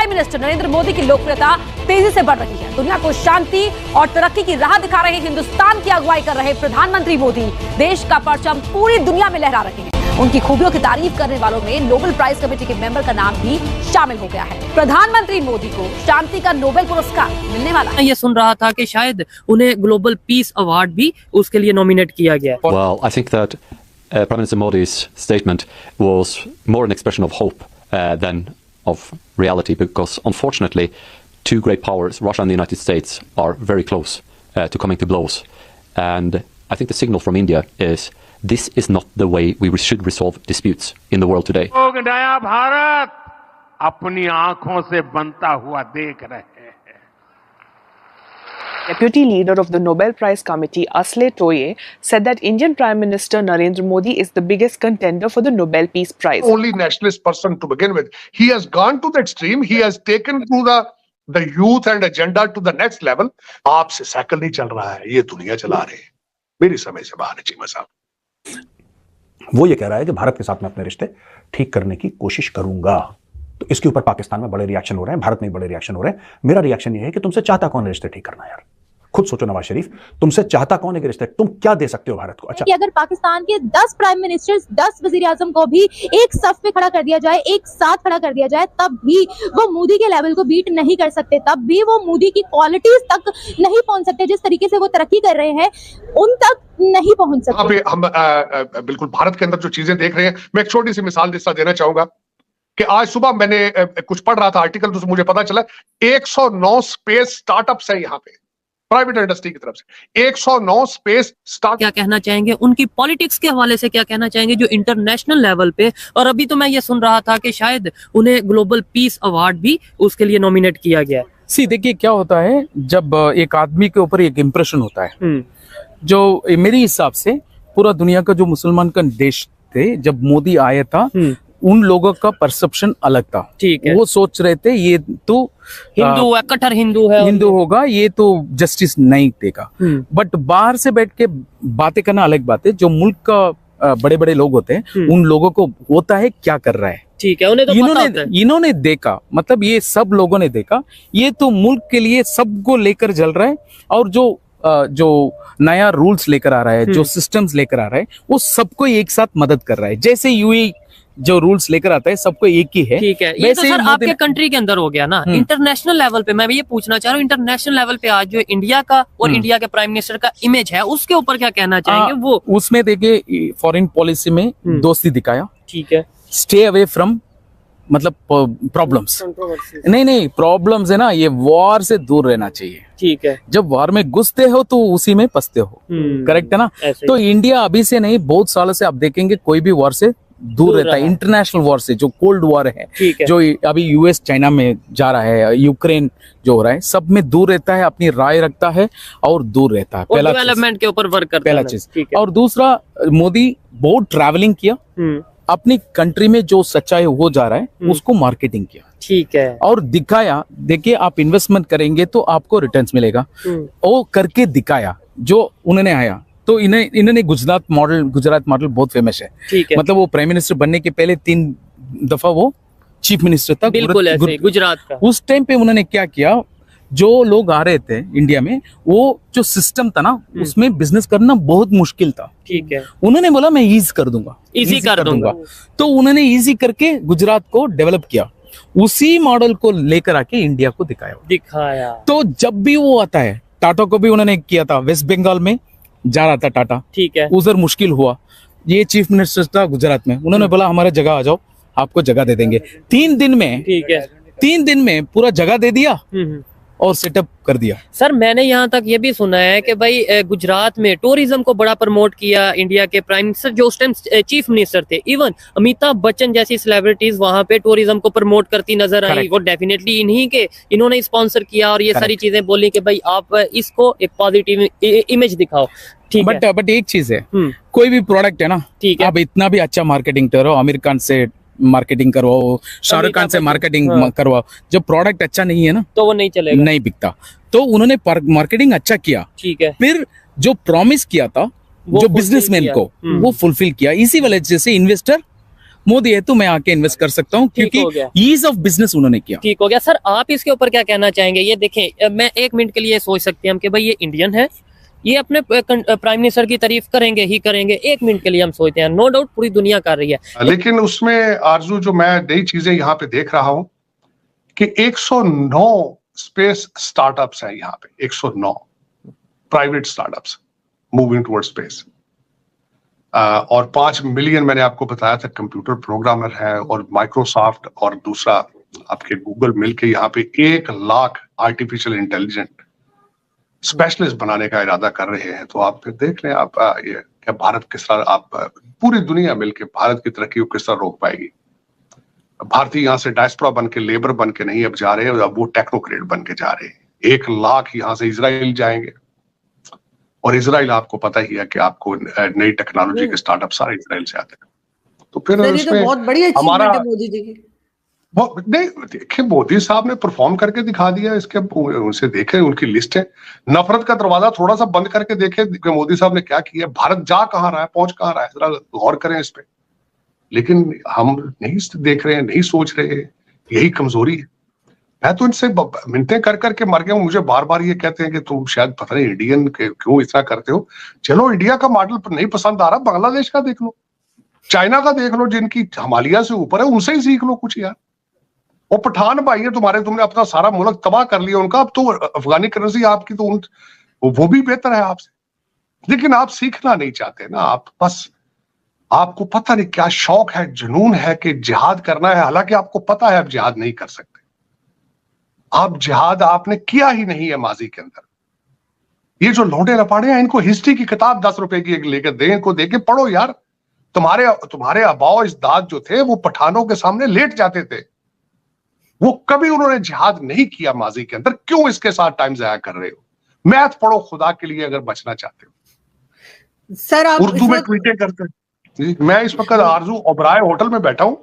Prime minister Narendra Modi की लोकप्रियता तेजी से बढ़ रही है। दुनिया को शांति और तरक्की की राह दिखा रहे हिंदुस्तान की अगुवाई कर रहे प्रधानमंत्री मोदी देश का परचम पूरी दुनिया में लहरा रहे हैं। उनकी खूबियों की तारीफ करने वालों में नोबेल प्राइज कमेटी के मेंबर का नाम भी शामिल हो गया है। प्रधानमंत्री मोदी को शांति का नोबेल पुरस्कार मिलने वाला है। ये सुन रहा था कि शायद उन्हें ग्लोबल पीस अवार्ड भी उसके लिए नॉमिनेट किया गया। Well, I think that Prime Minister Modi's statement was more an expression of hope than of reality, because unfortunately, two great powers, Russia and the United States, are very close to coming to blows. And I think the signal from India is this is not the way we should resolve disputes in the world today. लोग नया भारत अपनी आंखों से बनता हुआ देख रहे हैं। Deputy leader of the Nobel Prize Committee, Asley Toye, said that Indian Prime Minister Narendra Modi is the biggest contender for the Nobel Peace Prize. Only nationalist person to begin with. He has gone to the extreme. He has taken to the youth and agenda to the next level. आपसे cycle नहीं चल रहा है, ये दुनिया चला रहे हैं। मेरी समझ से बाहर है चीमा साहब। वो ये कह रहा है कि भारत के साथ में अपने रिश्ते ठीक करने की कोशिश करूंगा। तो इसके ऊपर पाकिस्तान में बड़े रिएक्शन हो रहे हैं, भारत में बड़े रिएक्शन हो रहे हैं। मेरा रिएक्शन ये है कि तुमसे चाहता कौन है रिश्ते ठीक करना यार? खुद सोचो नवाज शरीफ, तुमसे चाहता कौन है कि रिश्ते, तुम क्या दे सकते हो भारत को? अच्छा, कि अगर पाकिस्तान के 10 प्राइम मिनिस्टर्स 10 वजीर आजम को भी एक सफ पे खड़ा कर दिया जाए, एक साथ खड़ा कर दिया जाए, तब भी वो मोदी के लेवल को बीट नहीं कर सकते, तब भी वो मोदी की क्वालिटीज तक नहीं पहुंच सकते। जिस तरीके से वो तरक्की कर रहे हैं उन तक नहीं पहुंच सकते। हम बिल्कुल भारत के अंदर जो चीजें देख रहे हैं, मैं एक छोटी सी मिसाल देना चाहूंगा कि आज सुबह मैंने कुछ पढ़ रहा था आर्टिकल, तो मुझे पता चला 109 स्पेस स्टार्टअप्स है यहाँ पे प्राइवेट इंडस्ट्री की तरफ से। 109 स्पेस स्टार्ट। क्या कहना चाहेंगे उनकी पॉलिटिक्स के हवाले से, क्या कहना चाहेंगे जो इंटरनेशनल लेवल पे, और अभी तो मैं ये सुन रहा था कि शायद उन्हें ग्लोबल पीस अवार्ड भी उसके लिए नॉमिनेट किया गया है। देखिए क्या होता है, जब एक आदमी के ऊपर एक इम्प्रेशन होता है, जो मेरे हिसाब से पूरा दुनिया का जो मुसलमान का देश थे, जब मोदी आया था उन लोगों का परसेप्शन अलग था। ठीक है, वो सोच रहे थे ये तो हिंदू है, कट्टर हिंदू है, हिंदू होगा, ये तो जस्टिस नहीं देगा। बट बाहर से बैठ के बातें करना अलग बात है। जो मुल्क का बड़े बड़े लोग होते हैं, उन लोगों को होता है क्या कर रहा है। ठीक है, उन्हें तो पता होता है। इन्होंने देखा, मतलब ये सब लोगों ने देखा, ये तो मुल्क के लिए सबको लेकर चल रहा है, और जो नया रूल्स लेकर आ रहा है, जो सिस्टम्स लेकर आ रहा है, वो सबको एक साथ मदद कर रहा है। जैसे यूएई जो रूल्स लेकर आता है सबको एक ही है। ठीक है, ये तो सर आपके कंट्री के अंदर हो गया ना। इंटरनेशनल लेवल पे मैं भी ये पूछना चाह रहा हूँ, इंटरनेशनल लेवल पे आज जो इंडिया का और इंडिया के प्राइम मिनिस्टर का इमेज है, उसके ऊपर क्या कहना चाहेंगे? वो उसमें देखिए फॉरेन पॉलिसी में दोस्ती दिखाया। ठीक है, स्टे अवे फ्रॉम मतलब प्रॉब्लम्स, नहीं प्रॉब्लम्स है ना, ये वॉर से दूर रहना चाहिए। ठीक है, जब वॉर में घुसते हो तो उसी में फंसते हो। करेक्ट है ना? तो इंडिया अभी से नहीं, बहुत सालों से आप देखेंगे कोई भी वॉर से दूर रहता है। इंटरनेशनल वॉर से, जो कोल्ड वॉर है, जो अभी यूएस चाइना में जा रहा है, यूक्रेन जो हो रहा है, सब में दूर रहता है, अपनी राय रखता है और दूर रहता है। पहला डेवलपमेंट के ऊपर वर्क करता है, पहला चीज। और दूसरा, मोदी बहुत ट्रैवलिंग किया, अपनी कंट्री में जो सच्चाई हो जा रहा है उसको मार्केटिंग किया। ठीक है, और दिखाया, देखिए आप इन्वेस्टमेंट करेंगे तो आपको रिटर्न्स मिलेगा, वो करके दिखाया। जो उन्होंने आया तो इन्होंने गुजरात मॉडल बहुत फेमस है। ठीक है, मतलब वो प्राइम मिनिस्टर बनने के पहले 3 दफा वो चीफ मिनिस्टर था। बिल्कुल ऐसे गुजरात का। उस टाइम पे उन्होंने क्या किया, जो लोग आ रहे थे इंडिया में, वो जो सिस्टम था ना, उसमें बिजनेस करना बहुत मुश्किल था। ठीक है, उन्होंने बोला मैं ईजी कर दूंगा, इजी कर दूंगा। तो उन्होंने इजी करके गुजरात को डेवलप किया, उसी मॉडल को लेकर आके इंडिया को दिखाया। तो जब भी वो आता है, टाटा को भी उन्होंने किया था, वेस्ट बंगाल में जा रहा था टाटा। ठीक है, उधर मुश्किल हुआ, ये चीफ मिनिस्टर था गुजरात में, उन्होंने बोला हमारा जगह आ जाओ, आपको जगह दे देंगे 3 दिन में। ठीक है, 3 दिन में पूरा जगह दे दिया और सेटअप कर दिया। सर मैंने यहाँ तक ये भी सुना है कि भाई गुजरात में टूरिज्म को बड़ा प्रमोट किया इंडिया के प्राइम मिनिस्टर, जो उस टाइम चीफ मिनिस्टर थे। इवन अमिताभ बच्चन जैसी सेलिब्रिटीज वहाँ पे टूरिज्म को प्रमोट करती नजर आई। वो डेफिनेटली इन्होंने स्पॉन्सर किया और ये सारी चीजें बोली कि भाई आप इसको एक पॉजिटिव इमेज दिखाओ। ठीक है, बट एक चीज है, कोई भी प्रोडक्ट है ना, ठीक है, आप इतना भी अच्छा मार्केटिंग करो, आमिर खान से मार्केटिंग करवाओ, शाहरुख खान से मार्केटिंग करवाओ, जब प्रोडक्ट अच्छा नहीं है ना तो वो नहीं चलेगा, नहीं बिकता। तो उन्होंने मार्केटिंग अच्छा किया। ठीक है, फिर जो प्रॉमिस किया था जो बिजनेसमैन को, वो फुलफिल किया। इसी वजह से इन्वेस्टर मोदी है तो मैं आके इन्वेस्ट कर सकता हूँ, ठीक हो क्योंकि गया। ईज ऑफ बिजनेस उन्होंने किया। ठीक हो गया सर, आप इसके ऊपर क्या कहना चाहेंगे? ये देखें, मैं एक मिनट के लिए सोच सकते हैं हम कि भाई ये इंडियन है, ये अपने प्राइम मिनिस्टर की तारीफ करेंगे ही करेंगे, एक मिनट के लिए हम सोचते हैं, नो डाउट पूरी दुनिया कर रही है। लेकिन उसमें आरजू जो मैं नई चीजें यहाँ पे देख रहा हूं कि 109 स्पेस स्टार्टअप्स हैं यहाँ पे, 109 private startups moving toward space, और 5 मिलियन मैंने आपको बताया था कंप्यूटर प्रोग्रामर है, और माइक्रोसॉफ्ट और दूसरा आपके गूगल मिलके यहाँ पे 1 लाख आर्टिफिशियल इंटेलिजेंट स्पेशलिस्ट बनाने का इरादा कर रहे हैं। तो आप फिर देख लें आप ये क्या भारत किस तरह, आप पूरी दुनिया मिलके भारत की तरक्की को किस तरह रोक पाएगी। भारतीय यहाँ से डायस्पोरा बन के, लेबर बन के नहीं अब जा रहे हैं, अब वो टेक्नोक्रेट बन के जा रहे हैं। 1 लाख यहाँ से इजराइल जाएंगे, और इजराइल आपको पता ही है कि आपको नई टेक्नोलॉजी के स्टार्टअप सारे इजराइल से आते हैं। तो फिर तो बहुत बड़ी अचीवमेंट है मोदी जी की। नहीं देखिए, मोदी साहब ने परफॉर्म करके दिखा दिया। इसके उनसे देखे, उनकी लिस्ट है, नफरत का दरवाजा थोड़ा सा बंद करके देखे कि मोदी साहब ने क्या किया, भारत जा कहाँ रहा है, पहुंच कहाँ रहा है, जरा गौर करें इस पे। लेकिन हम नहीं देख रहे हैं, नहीं सोच रहे हैं, यही कमजोरी है। मैं तो इनसे मिन्नतें कर करके मर गया हूं। मुझे बार बार ये कहते हैं कि तुम शायद पता नहीं इंडियन क्यों इतना करते हो। चलो इंडिया का मॉडल नहीं पसंद आ रहा, बांग्लादेश का देख लो, चाइना का देख लो, जिनकी हिमालय से ऊपर है, उनसे ही सीख लो कुछ यार। वो पठान भाई है तुम्हारे, तुमने अपना सारा मुल्क तबाह कर लिया उनका, अब तो अफगानी करेंसी आपकी तो वो भी बेहतर है आपसे। लेकिन आप सीखना नहीं चाहते ना, आप बस, आपको पता नहीं क्या शौक है, जुनून है कि जिहाद करना है, हालांकि आपको पता है आप जिहाद नहीं कर सकते। आप जिहाद आपने किया ही नहीं है माजी के अंदर। ये जो लौंडे लपाड़े हैं, इनको हिस्ट्री की किताब 10 रुपए की लेकर दें, इनको देके पढ़ो यार। तुम्हारे आबाओ इजदाद जो थे वो पठानों के सामने लेट जाते थे, वो कभी उन्होंने जिहाद नहीं किया माजी के अंदर। क्यों इसके साथ टाइम जाया कर रहे हो? मैथ पढ़ो खुदा के लिए अगर बचना चाहते हो। सर आप उर्दू में ट्वीटें करते हैं। मैं इस वक्त आरजू ओबराय होटल में बैठा हूं,